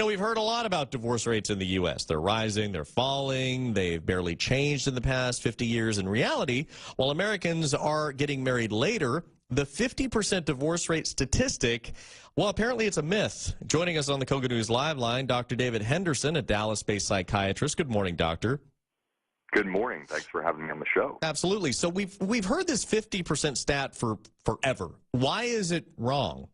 We've heard a lot about divorce rates in the U.S. They're rising, they're falling, they've barely changed in the past 50 years. In reality, while Americans are getting married later, the 50% divorce rate statistic, well, apparently it's a myth. Joining us on the Koga News Live line, Dr. David Henderson, a Dallas-based psychiatrist. Good morning, doctor. Good morning. Thanks for having me on the show. Absolutely. So we've heard this 50% stat for forever. Why is it wrong?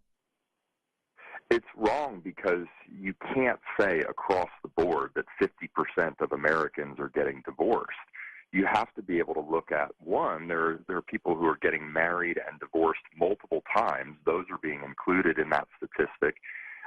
It's wrong because you can't say across the board that 50% of Americans are getting divorced. You have to be able to look at, one, there are people who are getting married and divorced multiple times. Those are being included in that statistic.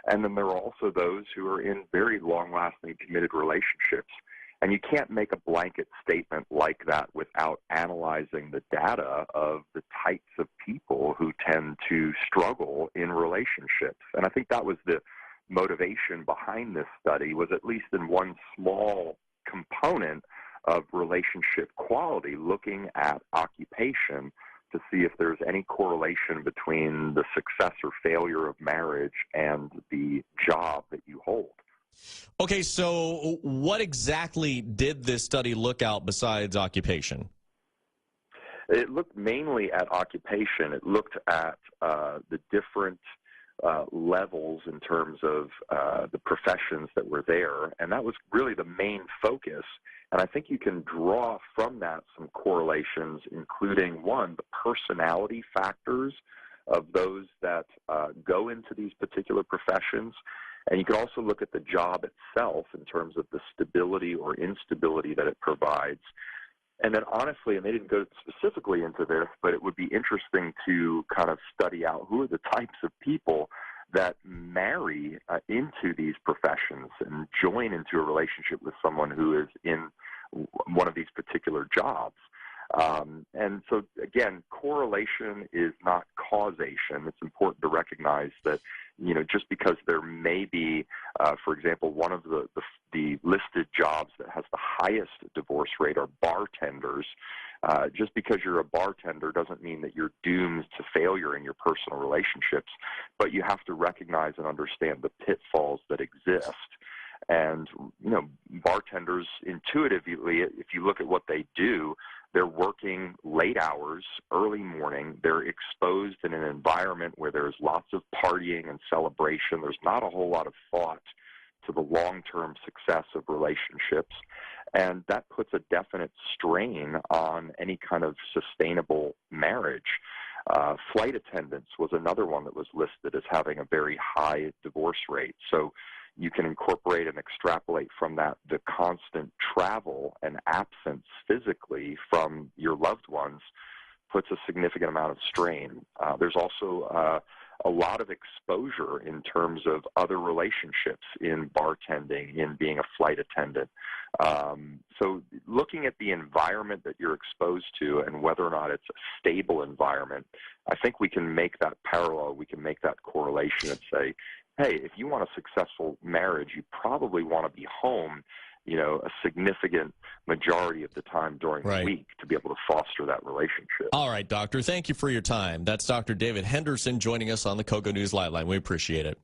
And then there are also those who are in very long-lasting committed relationships. And you can't make a blanket statement like that without analyzing the data of the types of people who tend to struggle in relationships. And I think that was the motivation behind this study, was at least in one small component of relationship quality, looking at occupation to see if there's any correlation between the success or failure of marriage and the job that you hold. Okay, so what exactly did this study look at besides occupation? It looked mainly at occupation. It looked at the different levels in terms of the professions that were there, and that was really the main focus. And I think you can draw from that some correlations, including, one, the personality factors of those that go into these particular professions. And you can also look at the job itself in terms of the stability or instability that it provides. And then honestly, and they didn't go specifically into this, but it would be interesting to kind of study out who are the types of people that marry into these professions and join into a relationship with someone who is in one of these particular jobs. And so, again, correlation is not causation. It's important to recognize that, just because there may be, for example, one of the listed jobs that has the highest divorce rate are bartenders. Just because you're a bartender doesn't mean that you're doomed to failure in your personal relationships, but you have to recognize and understand the pitfalls that exist. And, bartenders intuitively, if you look at what they do, they're working late hours, early morning. They're exposed in an environment where there's lots of partying and celebration. There's not a whole lot of thought to the long-term success of relationships. And that puts a definite strain on any kind of sustainable marriage. Flight attendants was another one that was listed as having a very high divorce rate. So you can incorporate and extrapolate from that the constant travel and absence physically from your loved ones puts a significant amount of strain. There's also a lot of exposure in terms of other relationships in bartending, in being a flight attendant. So looking at the environment that you're exposed to and whether or not it's a stable environment, I think we can make that parallel, we can make that correlation and say, hey, if you want a successful marriage, you probably want to be home, a significant majority of the time during the week to be able to foster that relationship. All right, doctor, thank you for your time. That's Dr. David Henderson joining us on the Koga News Live Line. We appreciate it.